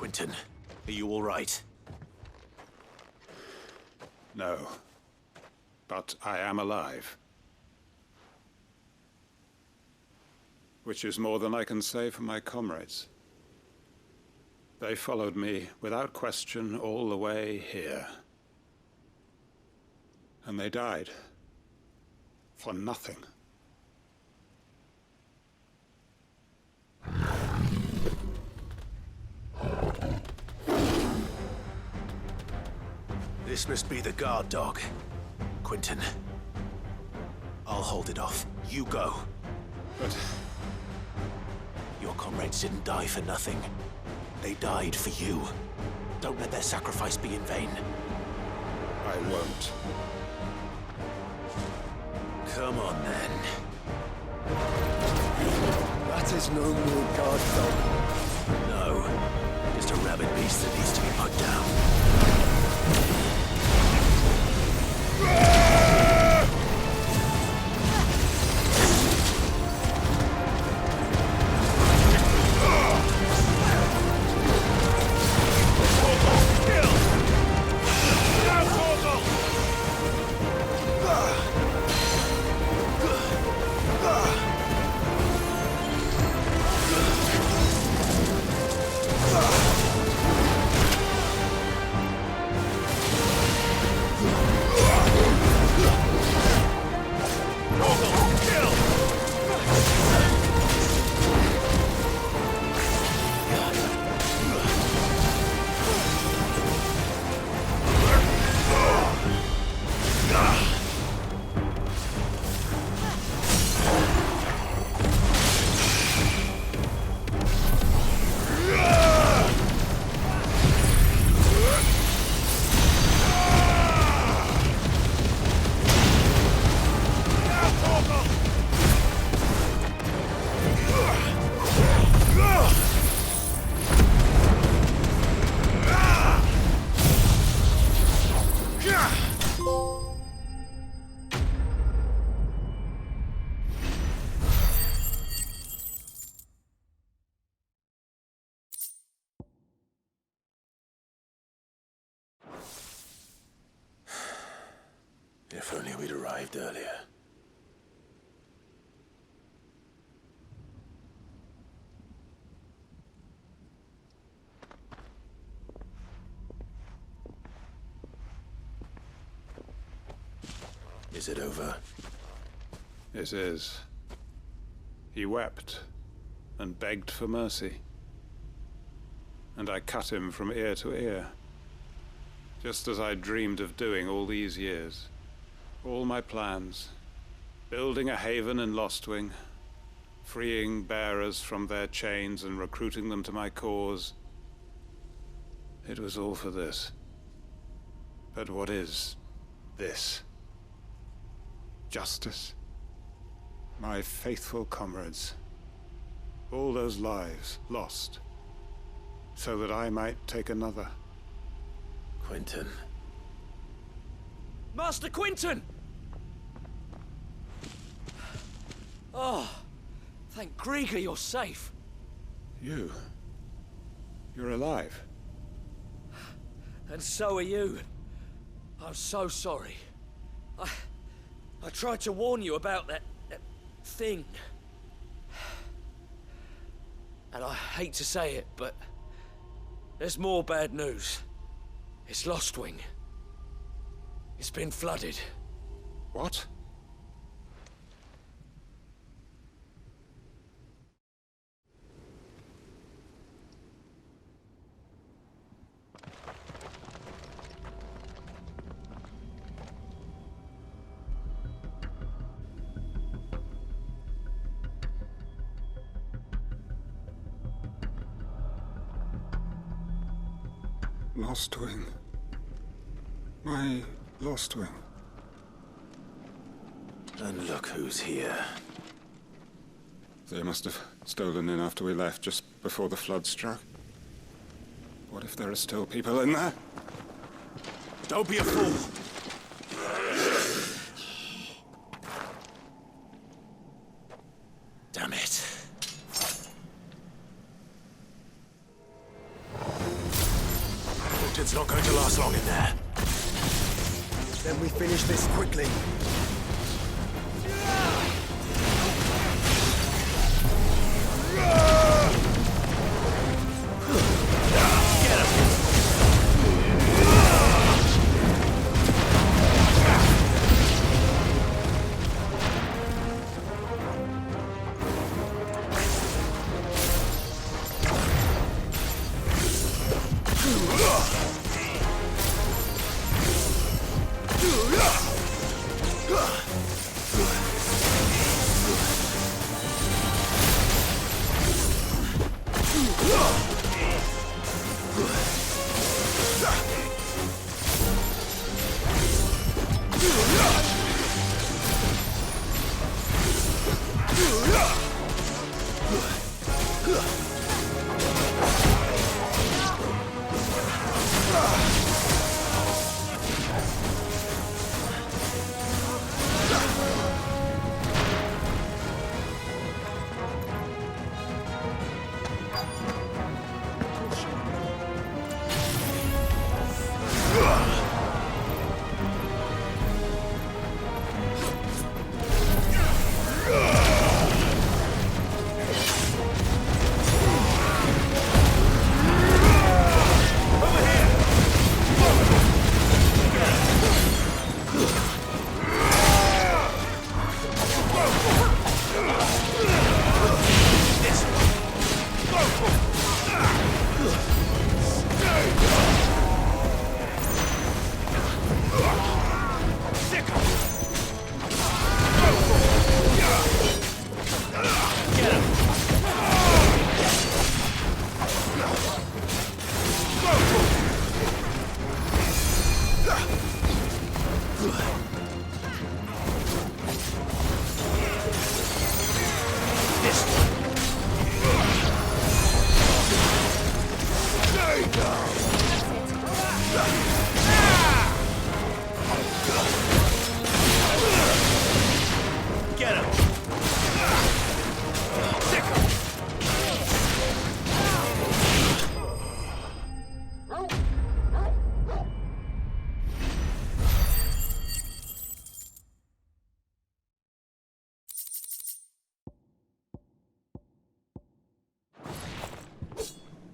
Quentin, are you all right? No. But I am alive. Which is more than I can say for my comrades. They followed me without question all the way here. And they died. For nothing. This must be the guard dog. Quentin. I'll hold it off. You go. But your comrades didn't die for nothing. They died for you. Don't let their sacrifice be in vain. I won't. Come on, then. That is no more guard dog. No. Just a rabid beast that needs to be put down. If only we'd arrived earlier. Is it over? It is. He wept and begged for mercy. And I cut him from ear to ear. Just as I dreamed of doing all these years. All my plans. Building a haven in Lostwing. Freeing bearers from their chains and recruiting them to my cause. It was all for this. But what is this? Justice? My faithful comrades. All those lives lost. So that I might take another. Quentin. Master Quentin! Oh, thank Grieger you're safe. You? You're alive? And so are you. I'm so sorry. I tried to warn you about that thing. And I hate to say it, but there's more bad news. It's Lostwing. It's been flooded. What? Lostwing. My Lostwing. And look who's here. They must have stolen in after we left, just before the flood struck. What if there are still people in there? Don't be a fool! Damn it. Quentin's not going to last long in there. Then we finish this quickly.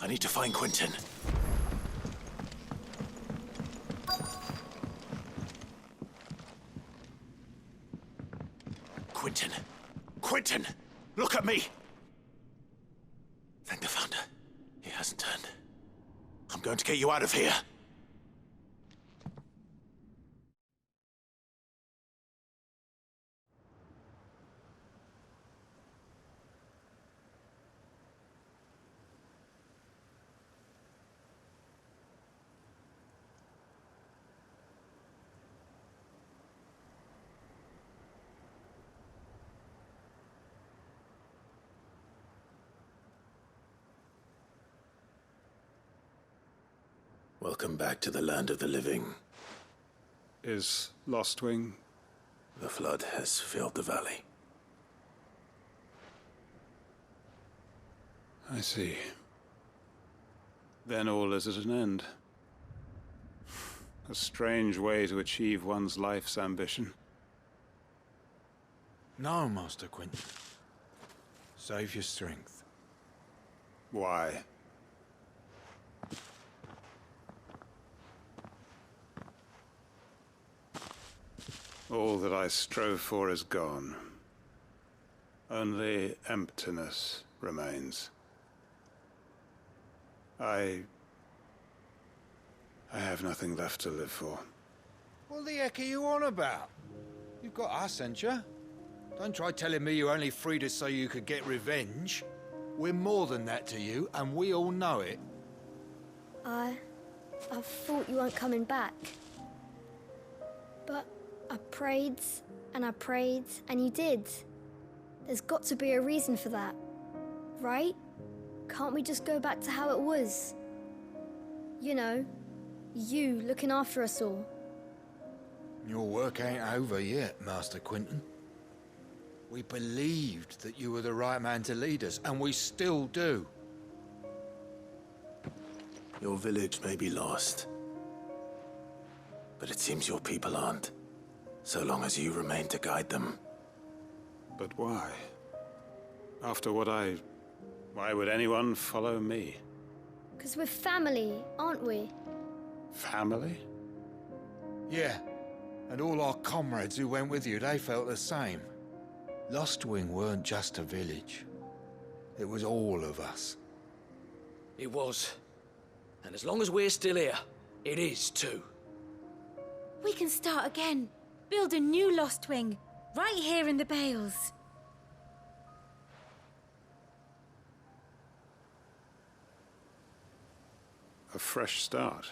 I need to find Quentin. Quentin! Quentin! Look at me! Thank the Founder. He hasn't turned. I'm going to get you out of here. Welcome back to the land of the living. Is Lostwing? The flood has filled the valley. I see. Then all is at an end. A strange way to achieve one's life's ambition. No, Master Quentin. Save your strength. Why? All that I strove for is gone. Only emptiness remains. I have nothing left to live for. What the heck are you on about? You've got us, ain't you? Don't try telling me you only freed us so you could get revenge. We're more than that to you, and we all know it. I thought you weren't coming back. But I prayed, and you did. There's got to be a reason for that, right? Can't we just go back to how it was? You know, you looking after us all. Your work ain't over yet, Master Quentin. We believed that you were the right man to lead us, and we still do. Your village may be lost, But it seems your people aren't. So long as you remain to guide them. But why? After what why would anyone follow me? Because we're family, aren't we? Family? Yeah, and all our comrades who went with you, they felt the same. Lostwing weren't just a village. It was all of us. It was. And as long as we're still here, it is too. We can start again. Build a new Lostwing, right here in the Bales. A fresh start.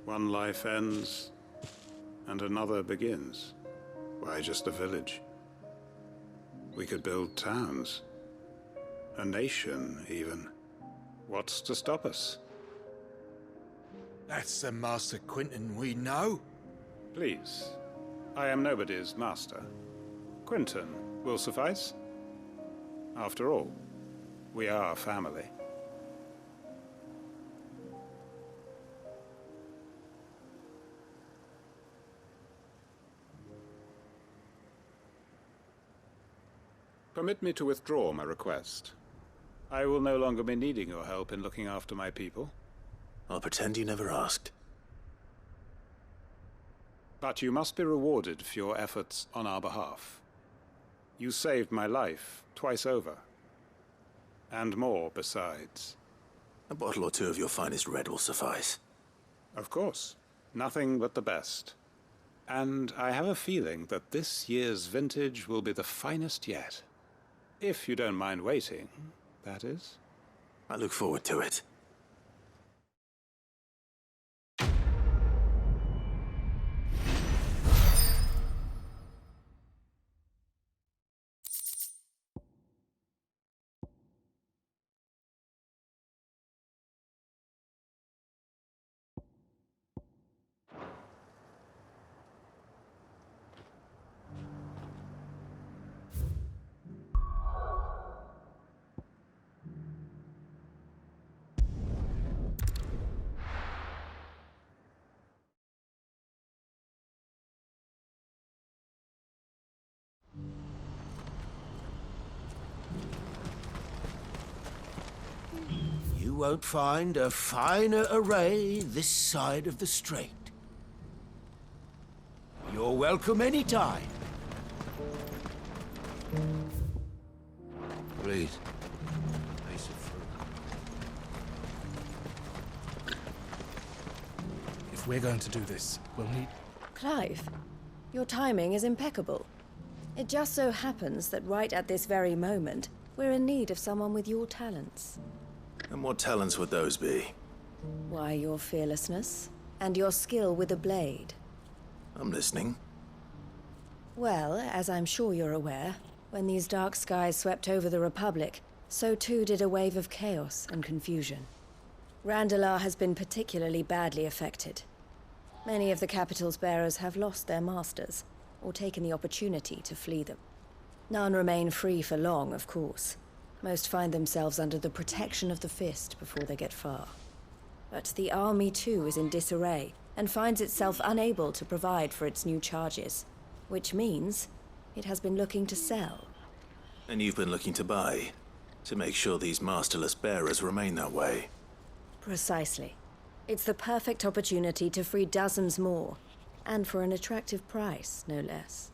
One life ends, and another begins. Why just a village? We could build towns. A nation, even. What's to stop us? That's the Master Quinton we know. Please. I am nobody's master. Quinton will suffice. After all, we are family. Permit me to withdraw my request. I will no longer be needing your help in looking after my people. I'll pretend you never asked. But you must be rewarded for your efforts on our behalf. You saved my life twice over. And more besides. A bottle or two of your finest red will suffice. Of course. Nothing but the best. And I have a feeling that this year's vintage will be the finest yet. If you don't mind waiting, that is. I look forward to it. You won't find a finer array this side of the strait. You're welcome anytime. Please. Piece of fruit. If we're going to do this, we'll need... Clive, your timing is impeccable. It just so happens that right at this very moment, we're in need of someone with your talents. And what talents would those be? Why, your fearlessness, and your skill with a blade. I'm listening. Well, as I'm sure you're aware, when these dark skies swept over the Republic, so too did a wave of chaos and confusion. Randalar has been particularly badly affected. Many of the capital's bearers have lost their masters, or taken the opportunity to flee them. None remain free for long, of course. Most find themselves under the protection of the Fist before they get far. But the army too is in disarray, and finds itself unable to provide for its new charges. Which means it has been looking to sell. And you've been looking to buy, to make sure these masterless bearers remain that way. Precisely. It's the perfect opportunity to free dozens more, and for an attractive price, no less.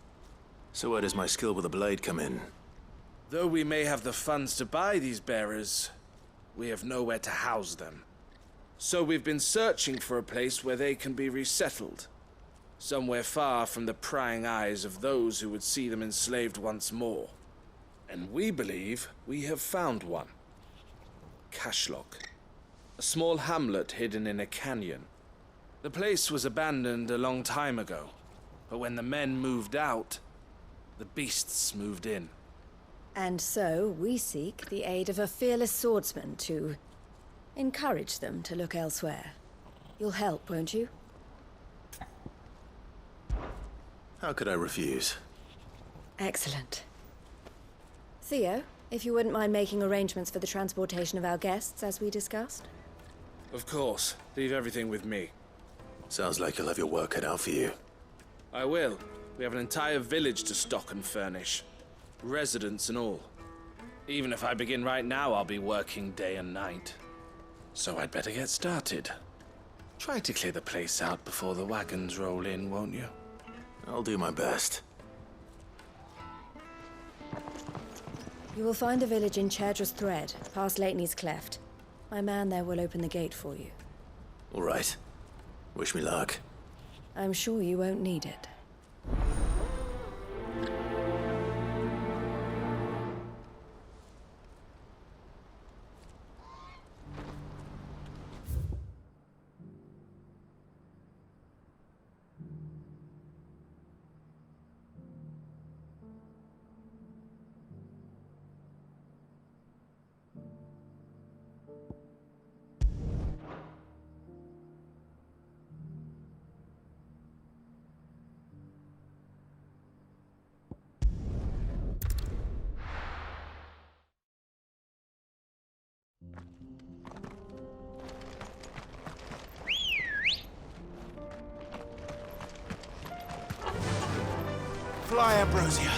So where does my skill with a blade come in? Though we may have the funds to buy these bearers, we have nowhere to house them. So we've been searching for a place where they can be resettled. Somewhere far from the prying eyes of those who would see them enslaved once more. And we believe we have found one. Cashlock. A small hamlet hidden in a canyon. The place was abandoned a long time ago, but when the men moved out, the beasts moved in. And so we seek the aid of a fearless swordsman to encourage them to look elsewhere. You'll help, won't you? How could I refuse? Excellent. Theo, if you wouldn't mind making arrangements for the transportation of our guests, as we discussed. Of course. Leave everything with me. Sounds like you'll have your work cut out for you. I will. We have an entire village to stock and furnish. Residents and all. Even if I begin right now, I'll be working day and night. So I'd better get started. Try to clear the place out before the wagons roll in, won't you? I'll do my best. You will find a village in Chairdra's Thread, past Lateney's Cleft. My man there will open the gate for you. All right. Wish me luck. I'm sure you won't need it. Fly, Ambrosia.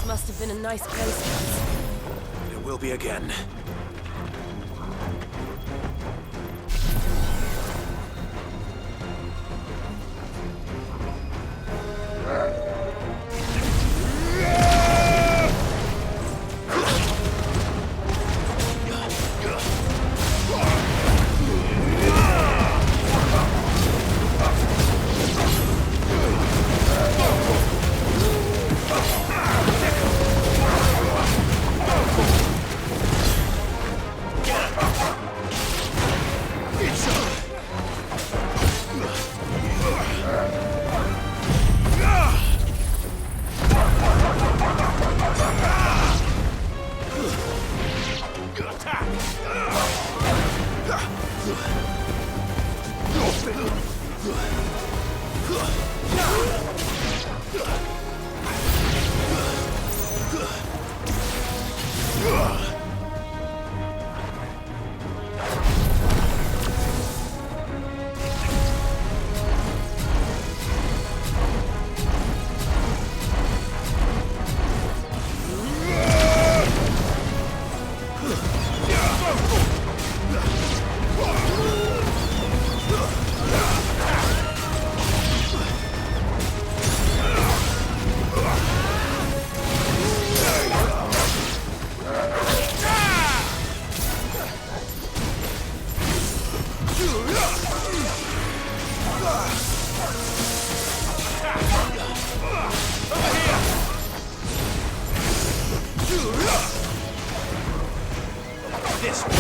Must have been a nice place. It will be again. This one.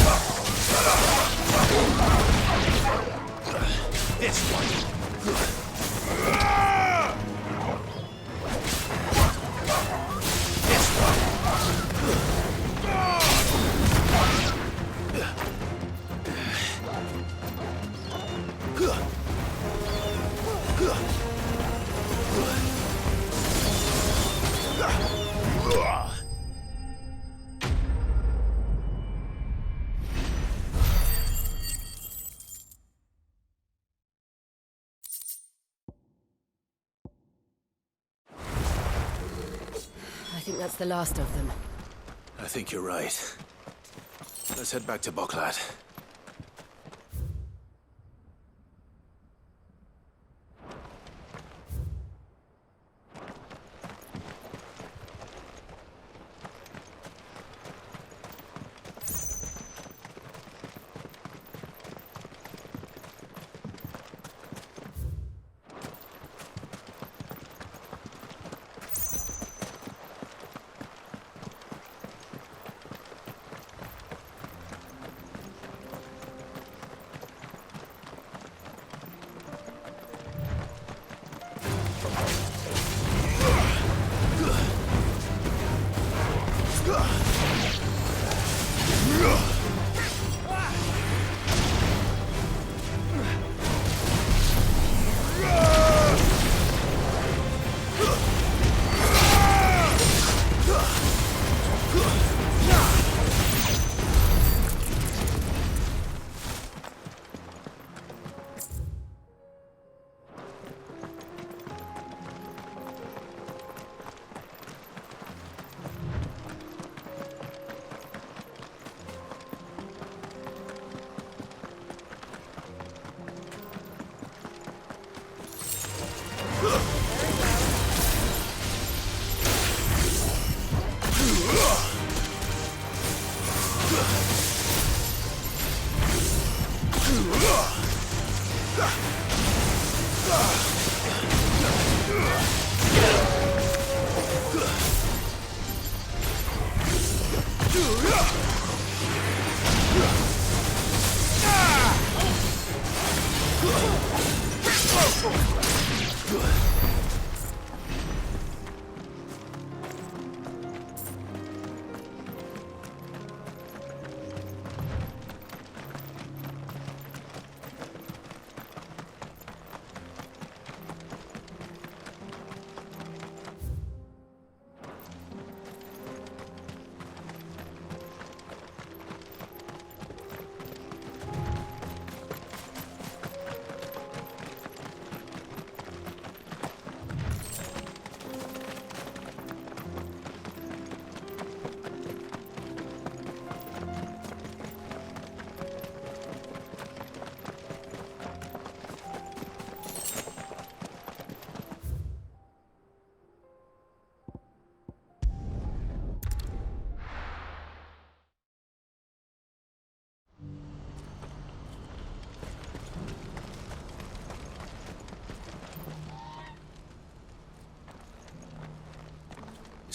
This one. This one. I think that's the last of them. I think you're right. Let's head back to Boklat.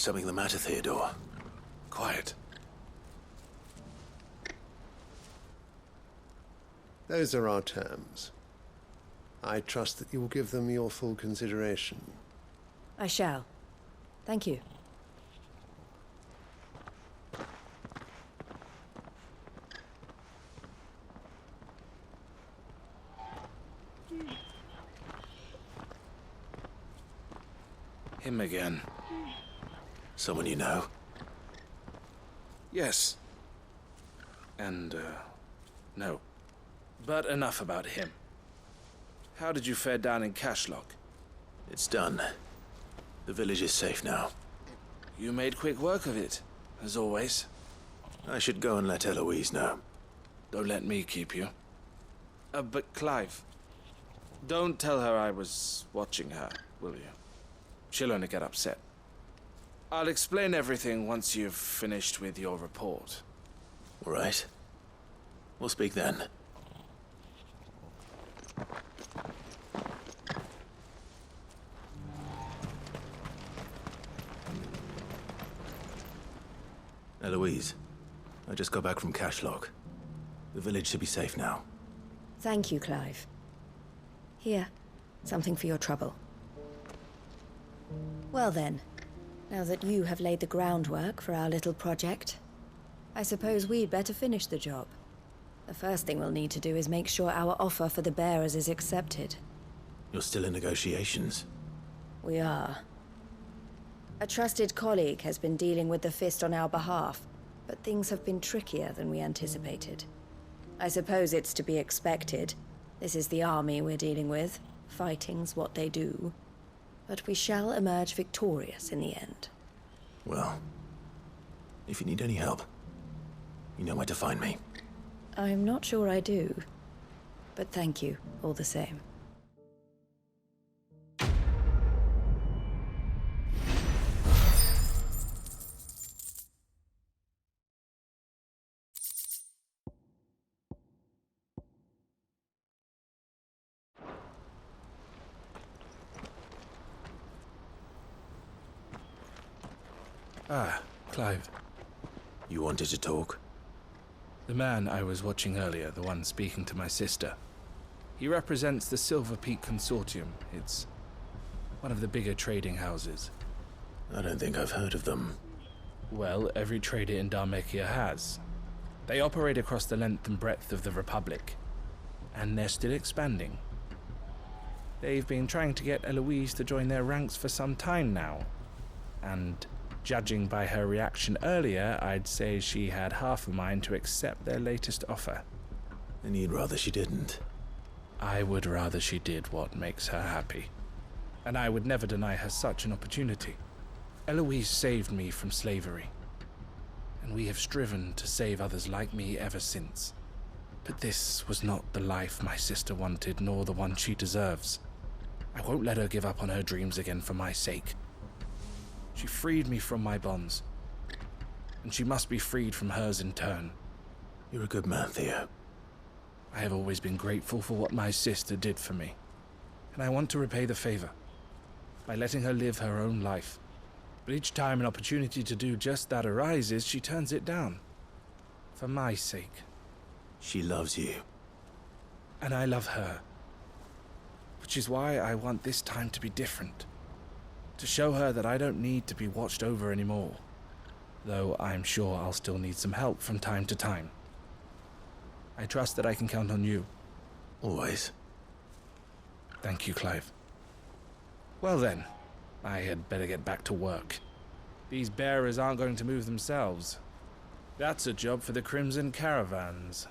Is something the matter, Theodore? Quiet. Those are our terms. I trust that you will give them your full consideration. I shall. Thank you. Him again. Someone you know? Yes. And, no. But enough about him. How did you fare down in Cashlock? It's done. The village is safe now. You made quick work of it, as always. I should go and let Eloise know. Don't let me keep you. But Clive, don't tell her I was watching her, will you? She'll only get upset. I'll explain everything once you've finished with your report. All right. We'll speak then. Eloise, I just got back from Cashlock. The village should be safe now. Thank you, Clive. Here, something for your trouble. Well then, now that you have laid the groundwork for our little project, I suppose we'd better finish the job. The first thing we'll need to do is make sure our offer for the bearers is accepted. You're still in negotiations? We are. A trusted colleague has been dealing with the Fist on our behalf, but things have been trickier than we anticipated. I suppose it's to be expected. This is the army we're dealing with. Fighting's what they do. But we shall emerge victorious in the end. Well, if you need any help, you know where to find me. I'm not sure I do. But thank you, all the same. Ah, Clive. You wanted to talk? The man I was watching earlier, the one speaking to my sister. He represents the Silver Peak Consortium. It's one of the bigger trading houses. I don't think I've heard of them. Well, every trader in Dhalmekia has. They operate across the length and breadth of the Republic. And they're still expanding. They've been trying to get Eloise to join their ranks for some time now. And judging by her reaction earlier, I'd say she had half a mind to accept their latest offer. And you'd rather she didn't? I would rather she did what makes her happy. And I would never deny her such an opportunity. Eloise saved me from slavery. And we have striven to save others like me ever since. But this was not the life my sister wanted, nor the one she deserves. I won't let her give up on her dreams again for my sake. She freed me from my bonds, and she must be freed from hers in turn. You're a good man, Theo. I have always been grateful for what my sister did for me, and I want to repay the favor by letting her live her own life. But each time an opportunity to do just that arises, she turns it down. For my sake. She loves you. And I love her. Which is why I want this time to be different. To show her that I don't need to be watched over anymore. Though I'm sure I'll still need some help from time to time. I trust that I can count on you. Always. Thank you, Clive. Well then, I had better get back to work. These bearers aren't going to move themselves. That's a job for the Crimson Caravans.